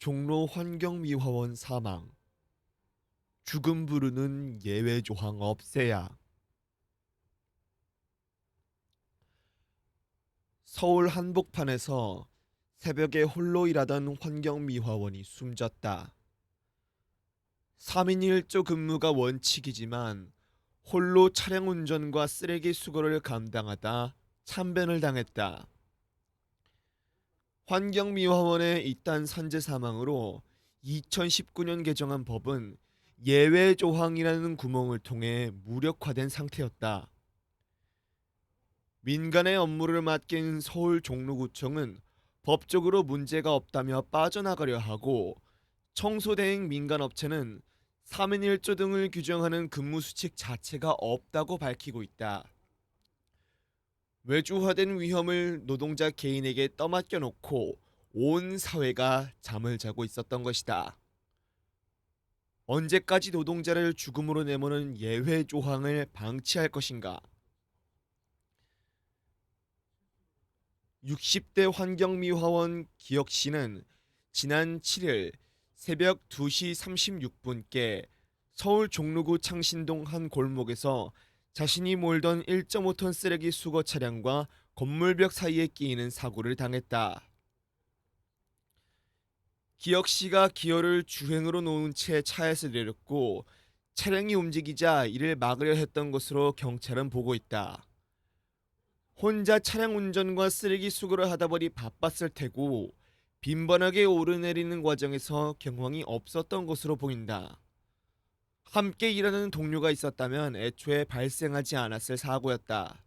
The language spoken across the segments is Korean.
종로 환경미화원 사망. 죽음 부르는 예외 조항 없애야. 서울 한복판에서 새벽에 홀로 일하던 환경미화원이 숨졌다. 3인 1조 근무가 원칙이지만 홀로 차량 운전과 쓰레기 수거를 감당하다 참변을 당했다. 환경미화원의 이딴 산재 사망으로 2019년 개정한 법은 예외 조항이라는 구멍을 통해 무력화된 상태였다. 민간의 업무를 맡긴 서울 종로구청은 법적으로 문제가 없다며 빠져나가려 하고, 청소대행 민간업체는 3인 1조 등을 규정하는 근무 수칙 자체가 없다고 밝히고 있다. 외주화된 위험을 노동자 개인에게 떠맡겨 놓고 온 사회가 잠을 자고 있었던 것이다. 언제까지 노동자를 죽음으로 내모는 예외 조항을 방치할 것인가? 60대 환경미화원 기혁 씨는 지난 7일 새벽 2시 36분께 서울 종로구 창신동 한 골목에서 자신이 몰던 1.5톤 쓰레기 수거 차량과 건물벽 사이에 끼이는 사고를 당했다. 기혁 씨가 기어를 주행으로 놓은 채 차에서 내렸고, 차량이 움직이자 이를 막으려 했던 것으로 경찰은 보고 있다. 혼자 차량 운전과 쓰레기 수거를 하다 보니 바빴을 테고, 빈번하게 오르내리는 과정에서 경황이 없었던 것으로 보인다. 함께 일하는 동료가 있었다면 애초에 발생하지 않았을 사고였다.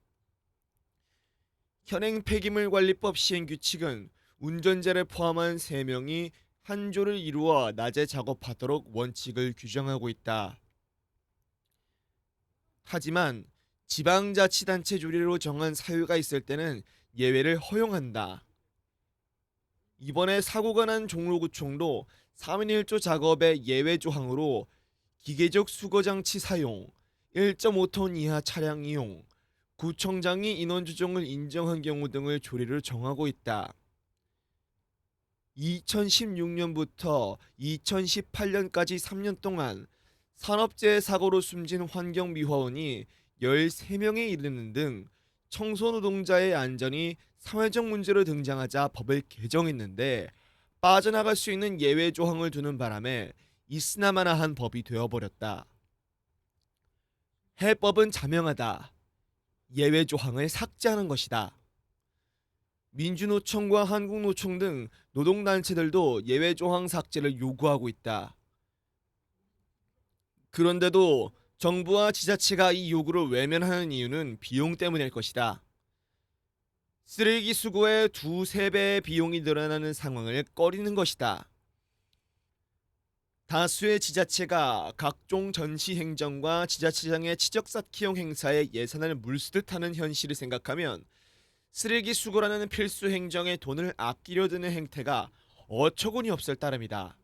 현행 폐기물관리법 시행규칙은 운전자를 포함한 3명이 한 조를 이루어 낮에 작업하도록 원칙을 규정하고 있다. 하지만 지방자치단체 조례로 정한 사유가 있을 때는 예외를 허용한다. 이번에 사고가 난 종로구청도 3인 1조 작업의 예외 조항으로 기계적 수거장치 사용, 1.5톤 이하 차량 이용, 구청장이 인원 조정을 인정한 경우 등을 조례를 정하고 있다. 2016년부터 2018년까지 3년 동안 산업재해 사고로 숨진 환경미화원이 13명에 이르는 등 청소노동자의 안전이 사회적 문제로 등장하자 법을 개정했는데, 빠져나갈 수 있는 예외 조항을 두는 바람에 있으나마나한 법이 되어버렸다. 해법은 자명하다. 예외 조항을 삭제하는 것이다. 민주노총과 한국노총 등 노동단체들도 예외 조항 삭제를 요구하고 있다. 그런데도 정부와 지자체가 이 요구를 외면하는 이유는 비용 때문일 것이다. 쓰레기 수거의 2~3배의 비용이 늘어나는 상황을 꺼리는 것이다. 다수의 지자체가 각종 전시 행정과 지자체장의 지적쌓기형 행사에 예산을 물쓰듯 하는 현실을 생각하면 쓰레기 수거라는 필수 행정에 돈을 아끼려 드는 행태가 어처구니 없을 따름이다.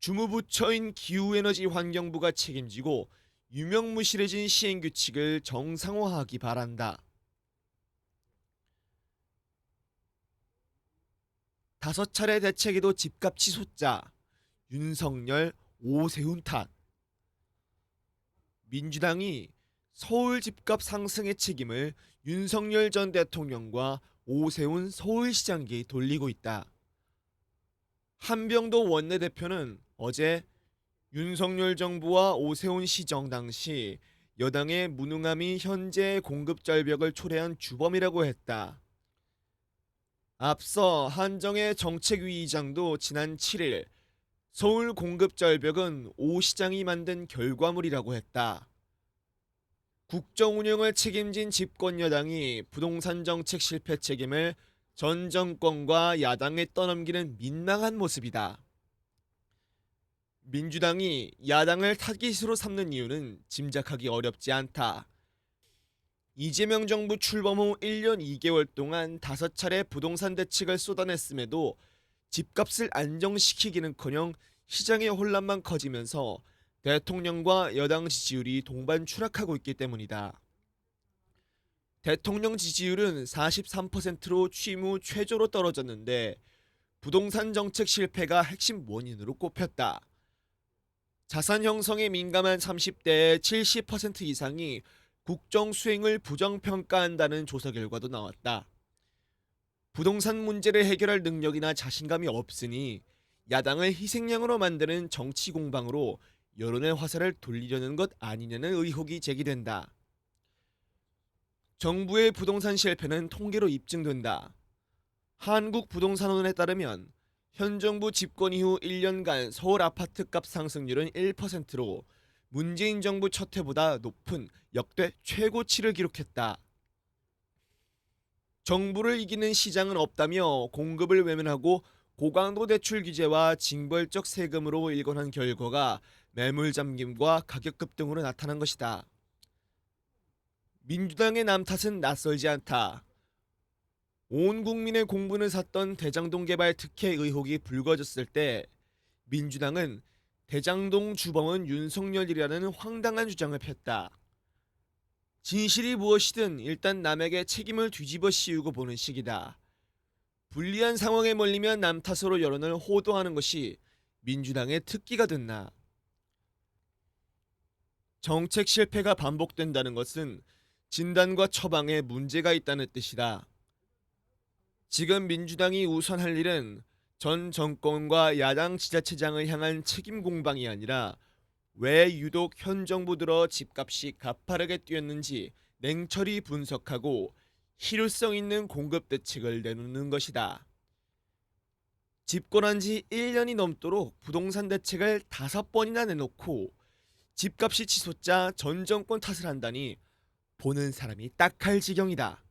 주무부처인 기후에너지환경부가 책임지고 유명무실해진 시행규칙을 정상화하기 바란다. 5차례 대책에도 집값 치솟자 윤석열 오세훈 탓. 민주당이 서울 집값 상승의 책임을 윤석열 전 대통령과 오세훈 서울시장에게 돌리고 있다. 한병도 원내대표는 어제 윤석열 정부와 오세훈 시정 당시 여당의 무능함이 현재의 공급 절벽을 초래한 주범이라고 했다. 앞서 한정혜 정책위의장도 지난 7일 서울 공급 절벽은 오 시장이 만든 결과물이라고 했다. 국정 운영을 책임진 집권 여당이 부동산 정책 실패 책임을 전 정권과 야당에 떠넘기는 민망한 모습이다. 민주당이 야당을 타깃으로 삼는 이유는 짐작하기 어렵지 않다. 이재명 정부 출범 후 1년 2개월 동안 5차례 부동산 대책을 쏟아냈음에도 집값을 안정시키기는커녕 시장의 혼란만 커지면서 대통령과 여당 지지율이 동반 추락하고 있기 때문이다. 대통령 지지율은 43%로 취임 후 최저로 떨어졌는데, 부동산 정책 실패가 핵심 원인으로 꼽혔다. 자산 형성에 민감한 30대의 70% 이상이 국정 수행을 부정평가한다는 조사 결과도 나왔다. 부동산 문제를 해결할 능력이나 자신감이 없으니 야당을 희생양으로 만드는 정치 공방으로 여론의 화살을 돌리려는 것 아니냐는 의혹이 제기된다. 정부의 부동산 실패는 통계로 입증된다. 한국부동산원에 따르면 현 정부 집권 이후 1년간 서울 아파트값 상승률은 1%로 문재인 정부 첫 해보다 높은 역대 최고치를 기록했다. 정부를 이기는 시장은 없다며 공급을 외면하고 고강도 대출 규제와 징벌적 세금으로 일관한 결과가 매물 잠김과 가격 급등으로 나타난 것이다. 민주당의 남탓은 낯설지 않다. 온 국민의 공분을 샀던 대장동 개발 특혜 의혹이 불거졌을 때 민주당은 대장동 주범은 윤석열이라는 황당한 주장을 폈다. 진실이 무엇이든 일단 남에게 책임을 뒤집어 씌우고 보는 식이다. 불리한 상황에 몰리면 남 탓으로 여론을 호도하는 것이 민주당의 특기가 됐나. 정책 실패가 반복된다는 것은 진단과 처방에 문제가 있다는 뜻이다. 지금 민주당이 우선 할 일은 전 정권과 야당 지자체장을 향한 책임 공방이 아니라 왜 유독 현 정부 들어 집값이 가파르게 뛰었는지 냉철히 분석하고 실효성 있는 공급 대책을 내놓는 것이다. 집권한 지 1년이 넘도록 부동산 대책을 5번이나 내놓고 집값이 치솟자 전 정권 탓을 한다니 보는 사람이 딱할 지경이다.